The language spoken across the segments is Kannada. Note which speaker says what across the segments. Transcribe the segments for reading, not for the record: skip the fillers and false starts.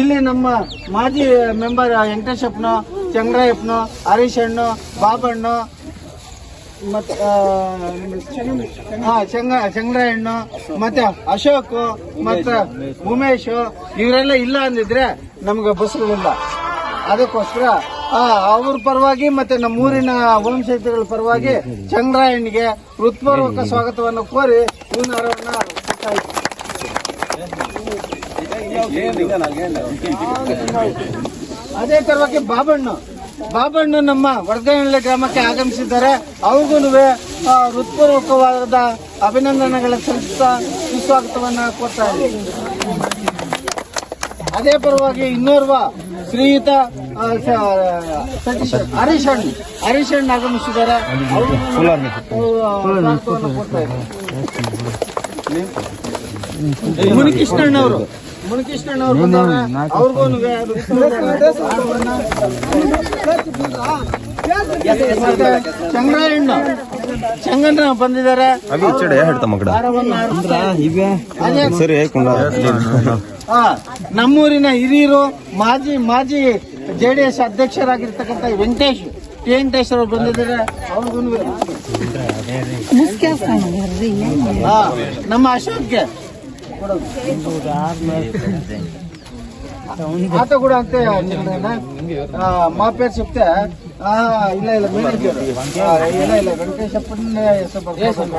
Speaker 1: ಇಲ್ಲಿ ನಮ್ಮ ಮಾಜಿ ಮೆಂಬರ್ ವೆಂಕಟೇಶಪ್ಪನು, ಚಂದ್ರಯ್ಯಪ್ಪನು, ಹರೀಶ್ ಅಣ್ಣು, ಬಾಬಣ್ಣು, ಮತ್ತೆ ಚಂದ್ರಯ್ಯಣ್ಣು, ಮತ್ತೆ ಅಶೋಕ್, ಮತ್ತೆ ಉಮೇಶ್ ಇವರೆಲ್ಲ ಇಲ್ಲ ಅಂದಿದ್ರೆ ನಮ್ಗೆ ಬಸ್ಗಳಿಲ್ಲ. ಅದಕ್ಕೋಸ್ಕರ ಅವ್ರ ಪರವಾಗಿ ಮತ್ತೆ ನಮ್ಮೂರಿನ ವಂಶಸ್ಥಿಗಳ ಪರವಾಗಿ ಚಂದ್ರಯ್ಯನಿಗೆ ಹೃತ್ಪೂರ್ವಕ ಸ್ವಾಗತವನ್ನು ಕೋರಿ ಹೂನಾರವನ್ನ ಅದೇ ತರವಾಗಿ ಬಾಬಣ್ಣ ನಮ್ಮ ವರ್ಧನಹಳ್ಳಿ ಗ್ರಾಮಕ್ಕೆ ಆಗಮಿಸಿದ್ದಾರೆ. ಅವ್ರಿಗೂ ಹೃತ್ಪೂರ್ವಕವಾದ ಅಭಿನಂದನೆಗಳ ಸಲ್ಲಿಸುತ್ತಾ ಸುಸ್ವಾಗತವನ್ನ ಕೊಡ್ತಾ ಇದ್ದೀವಿ. ಅದೇ ಪರವಾಗಿ ಇನ್ನೋರ್ವ ಶ್ರೀಯುತ ಹರೀಶ್ ಅಣ್ಣ ಆಗಮಿಸಿದ್ದಾರೆ. ಮುನಿಕೃಷ್ಣಣ್ಣವರು ಬಂದವರ ಅವ್ರಿಗೂ ಚಂಗಣ್ಣ ಬಂದಿದ್ದಾರೆ. ನಮ್ಮೂರಿನ ಹಿರಿಯರು ಮಾಜಿ ಜೆಡಿಎಸ್ ಅಧ್ಯಕ್ಷರಾಗಿರ್ತಕ್ಕಂಥ ವೆಂಕಟೇಶ್ ಅವರು ಬಂದಿದ್ದಾರೆ. ಅವ್ರಿಗೂ ನಮ್ಮ ಅಶೋಕ್ಗೆ ఆత కూడా అంతే మా పేరు చెప్తే ఇలా ఇలా ఇలా ఇలా వెంకటేశప్పని ಬರ್ಕೊಂಡಿದ್ದಾರೆ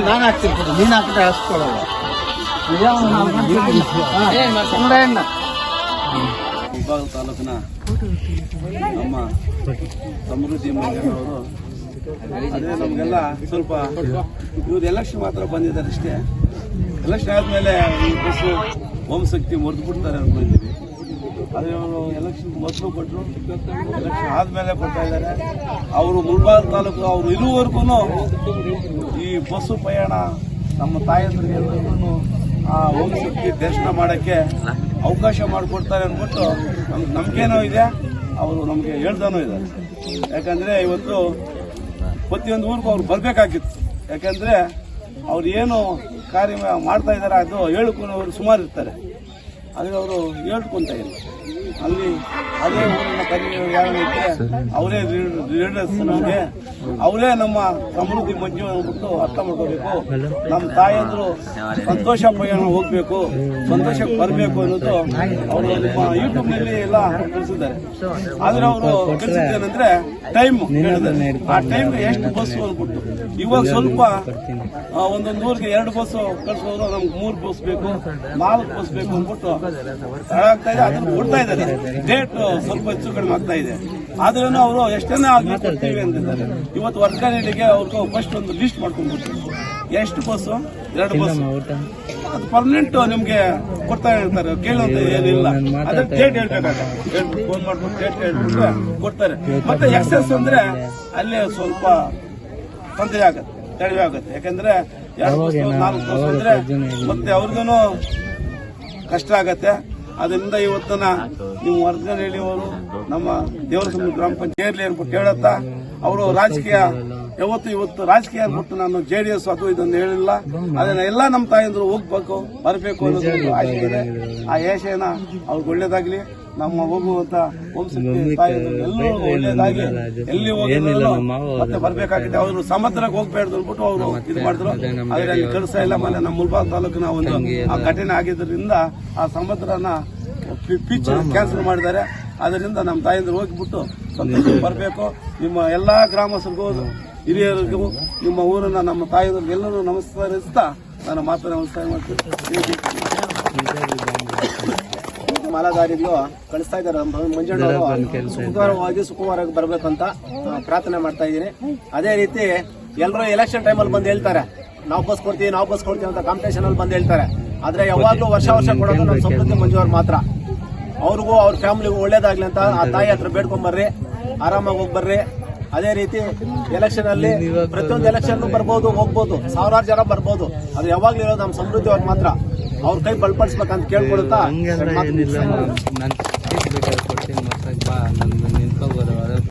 Speaker 1: ನಾನು ಹಾಕ್ತೀನಿ ನೀನು ಹಾಕಿದ್ರೆ ಹಾಸ್ಕೊಳ್ಳಲ್ಲ.
Speaker 2: ಮುಳಬಾಗಿಲು ತಾಲೂಕಿನ ನಮ್ಮ ಸಮೃದ್ಧಿ ಮಂಜಣ್ಣವರು ಅದೇ ನಮಗೆಲ್ಲ ಸ್ವಲ್ಪ ಇವ್ರು ಎಲೆಕ್ಷನ್ ಮಾತ್ರ ಬಂದಿದ್ದಾರೆ ಅಷ್ಟೇ. ಎಲೆಕ್ಷನ್ ಆದ್ಮೇಲೆ ಈ ಬಸ್ಸು ಹೋಮಶಕ್ತಿ ಮುರಿದು ಬಿಡ್ತಾರೆ ಅನ್ಕೊಂಡಿದ್ದೀವಿ. ಅದೇ ಅವರು ಎಲೆಕ್ಷನ್ ಮೊದಲು ಕೊಟ್ಟರು, ಎಲೆಕ್ಷನ್ ಆದ್ಮೇಲೆ ಕೊಡ್ತಾ ಇದ್ದಾರೆ. ಅವರು ಮುಳಬಾಗಿಲು ತಾಲೂಕು ಅವರು ಇರುವವರೆಗೂ ಈ ಬಸ್ಸು ಪ್ರಯಾಣ ನಮ್ಮ ತಾಯಂದ್ರಿಗೆ ಎಲ್ಲರಿಗೂ ಆ ಹೋಮಶಕ್ತಿ ದರ್ಶನ ಮಾಡೋಕ್ಕೆ ಅವಕಾಶ ಮಾಡಿಕೊಡ್ತಾರೆ ಅಂದ್ಬಿಟ್ಟು ನಮ್ಗೆ ನಂಬಿಕೆನೂ ಇದೆ. ಅವರು ನಮಗೆ ಹೇಳ್ತಾನೂ ಇದ್ದಾರೆ. ಯಾಕಂದರೆ ಇವತ್ತು ಪ್ರತಿಯೊಂದು ಊರಿಗೂ ಅವ್ರು ಬರಬೇಕಾಗಿತ್ತು. ಯಾಕಂದರೆ ಅವ್ರು ಏನು ಕಾರ್ಯ ಮಾಡ್ತಾ ಇದ್ದಾರೆ ಅದು ಹೇಳ್ಕೊಂಡು ಸುಮಾರು ಇರ್ತಾರೆ. ಅಲ್ಲಿ ಅವರು ಹೇಳ್ಕೊಂತ ಇಲ್ಲ. ಅಲ್ಲಿ ಅದೇ ಊರಿನ ಕರಿಯರು ಯಾರೈತೆ ಅವರೇ ಲೀಡರ್ಸ್, ನಮಗೆ ಅವರೇ ನಮ್ಮ ಸಮೃದ್ಧಿ ಮಂಜು ಅಂದ್ಬಿಟ್ಟು ಅರ್ಥ ಮಾಡ್ಕೋಬೇಕು. ನಮ್ಮ ತಾಯಂದ್ರು ಸಂತೋಷ ಪ್ರಯಾಣ ಹೋಗ್ಬೇಕು, ಸಂತೋಷಕ್ಕೆ ಬರಬೇಕು ಅನ್ನೋದು ಅವರು ನಿಮ್ಮ ಯೂಟ್ಯೂಬ್ನಲ್ಲಿ ಎಲ್ಲ ತಿಳಿಸಿದ್ದಾರೆ. ಆದ್ರೆ ಅವರು ತಿಳಿಸಿದ್ದೇನೆಂದ್ರೆ ಟೈಮ್ ಹೇಳಿದ್ದಾರೆ. ಆ ಟೈಮ್ಗೆ ಎಷ್ಟು ಬಸ್ಸು ಅಂದ್ಬಿಟ್ಟು ಇವಾಗ ಸ್ವಲ್ಪ ಒಂದೊಂದು ಊರಿಗೆ 2 ಬಸ್ಸು ಕಳಿಸೋರು, ನಮ್ಗೆ 3 ಬಸ್ ಬೇಕು, 4 ಬಸ್ ಬೇಕು ಅಂದ್ಬಿಟ್ಟು ಆಗ್ತಾ ಇದೆ. ಅದನ್ನು ಕೊಡ್ತಾ ಇದ್ದಾರೆ. ಡೇಟ್ ಸ್ವಲ್ಪ ಹೆಚ್ಚು ಕಡಿಮೆ ಆಗ್ತಾ ಇದೆ. ಆದ್ರೂ ಅವರು ಎಷ್ಟನ್ನೇ ಆಗ್ಲಿ ಕೊಡ್ತೀವಿ ಅಂತಿದ್ದಾರೆ. ಇವತ್ತು ವರ್ಗಾವಣೆಗೆ ಅವ್ರಿಗೂ ಫಸ್ಟ್ ಒಂದು ಲಿಸ್ಟ್ ಮಾಡ್ಕೊಂಡ್ಬಿಟ್ಟು ಎಷ್ಟು ಬಸ್ಸು, 2 ಬಸ್ ಅದು ಪರ್ಮನೆಂಟ್ ನಿಮ್ಗೆ ಕೊಡ್ತಾ ಇರ್ತಾರೆ. ಕೇಳುವಂತ ಏನಿಲ್ಲ. ಅದ್ರ ಡೇಟ್ ಹೇಳ್ಬೇಕಾಗುತ್ತೆ. ಫೋನ್ ಮಾಡ್ಬಿಟ್ಟು ಡೇಟ್ ಹೇಳ್ಬಿಟ್ರೆ ಕೊಡ್ತಾರೆ. ಮತ್ತೆ ಎಕ್ಸೆಸ್ ಅಂದ್ರೆ ಅಲ್ಲೇ ಸ್ವಲ್ಪ ತೊಂದರೆ ಆಗುತ್ತೆ, ತಡವೆ ಆಗುತ್ತೆ. ಯಾಕಂದ್ರೆ 2 ಬಸ್ 4 ಬಸ್ ಅಂದ್ರೆ ಮತ್ತೆ ಅವ್ರಿಗೂ ಕಷ್ಟ ಆಗತ್ತೆ. ಅದರಿಂದ ಇವತ್ತನ ನೀವು ವರ್ಧನಹಳ್ಳಿಯವರು ನಮ್ಮ ದೇವರಸಮುದ್ರ ಗ್ರಾಮ ಪಂಚಾಯತ್ ಅನ್ಬಿಟ್ಟು ಹೇಳತ್ತಾ ಅವರು ರಾಜಕೀಯ ಇವತ್ತು ರಾಜಕೀಯ ಅಂದ್ಬಿಟ್ಟು ನಾನು JDS ಅದು ಇದನ್ನು ಹೇಳಿಲ್ಲ. ಅದನ್ನ ಎಲ್ಲ ನಮ್ಮ ತಾಯಂದ್ರು ಹೋಗ್ಬೇಕು, ಬರಬೇಕು ಅನ್ನೋದು ಆಶೆ ಇದೆ. ಆ ಆಶೆನ ಅವ್ರಿಗೆ ಒಳ್ಳೇದಾಗ್ಲಿ. ನಮ್ಮ ಹೋಗುವಂತ ವಂಶಕ್ಕೆ ತಾಯಂದ್ರು ಎಲ್ಲರೂ ಒಳ್ಳೇದಾಗಿ ಎಲ್ಲಿ ಹೋಗಿದ್ರು ಮತ್ತೆ ಬರ್ಬೇಕಾಗಿದೆ. ಅವರು ಸಮುದ್ರಕ್ಕೆ ಹೋಗ್ಬೇಡ್ದು ಅಂದ್ಬಿಟ್ಟು ಅವರು ಇದು ಮಾಡಿದ್ರು. ಆದ್ರೆ ಅಲ್ಲಿ ಕೆಲಸ ಇಲ್ಲ. ಆಮೇಲೆ ನಮ್ಮ ಮುಳಬಾಗಿಲು ತಾಲೂಕಿನ ಒಂದು ಆ ಘಟನೆ ಆಗಿದ್ದರಿಂದ ಆ ಸಮುದ್ರನ ಪಿಚ್ ಕ್ಯಾನ್ಸಲ್ ಮಾಡಿದ್ದಾರೆ. ಅದರಿಂದ ನಮ್ಮ ತಾಯಂದ್ರು ಹೋಗಿಬಿಟ್ಟು ಸಂತೋಷ ಬರಬೇಕು. ನಿಮ್ಮ ಎಲ್ಲಾ ಗ್ರಾಮಸ್ಥರಿಗೂ ಹಿರಿಯರಿಗೂ ನಿಮ್ಮ ಊರನ್ನ ನಮ್ಮ ತಾಯಂದ್ರಿಗೆ ಎಲ್ಲರೂ ನಮಸ್ಕರಿಸ್ತಾ ನಾನು ಮಾತನ್ನ ನಮಸ್ಕಾರ ಮಾಡ್ತೀನಿ. ಮಾಲಾಧಾರಿಗಳು ಕಳಿಸ್ತಾ ಇದ್ದಾರೆ. ಮಂಜಣ್ಣವರು ಸುಖವಾಗಿ ಬರಬೇಕಂತ ಪ್ರಾರ್ಥನೆ ಮಾಡ್ತಾ ಇದ್ದೀನಿ. ಅದೇ ರೀತಿ ಎಲ್ಲರೂ ಎಲೆಕ್ಷನ್ ಟೈಮಲ್ಲಿ ಬಂದು ಹೇಳ್ತಾರೆ ನಾವು ಬಸ್ ಕೊಡ್ತೀವಿ ಅಂತ ಕಾಂಪಿಟೇಷನ್ ಅಲ್ಲಿ ಬಂದು ಹೇಳ್ತಾರೆ. ಆದ್ರೆ ಯಾವಾಗಲೂ ವರ್ಷ ಕೊಡೋದು ನಮ್ಮ ಸಮೃದ್ಧಿ ಮಂಜುವರು ಮಾತ್ರ. ಅವ್ರಿಗೂ ಅವ್ರ ಫ್ಯಾಮಿಲಿಗೂ ಒಳ್ಳೇದಾಗ್ಲಿ ಅಂತ ಆ ತಾಯಿ ಹತ್ರ ಬೇಡ್ಕೊಂಬರ್ರಿ, ಆರಾಮಾಗಿ ಹೋಗಿ ಬರ್ರಿ. ಅದೇ ರೀತಿ ಎಲೆಕ್ಷನ್ ಅಲ್ಲಿ ಪ್ರತಿಯೊಂದು ಎಲೆಕ್ಷನ್ ಬರ್ಬೋದು, ಹೋಗ್ಬೋದು, 1000 ಜನ ಬರ್ಬೋದು. ಅದು ಯಾವಾಗ್ಲೂ ಇರೋದು ನಮ್ಮ ಸಮೃದ್ಧಿ ಅವ್ರು ಮಾತ್ರ. ಅವ್ರ ಕೈ ಬಲಪಡಿಸ್ಬೇಕಂತ ಕೇಳ್ಕೊಡುತ್ತಾ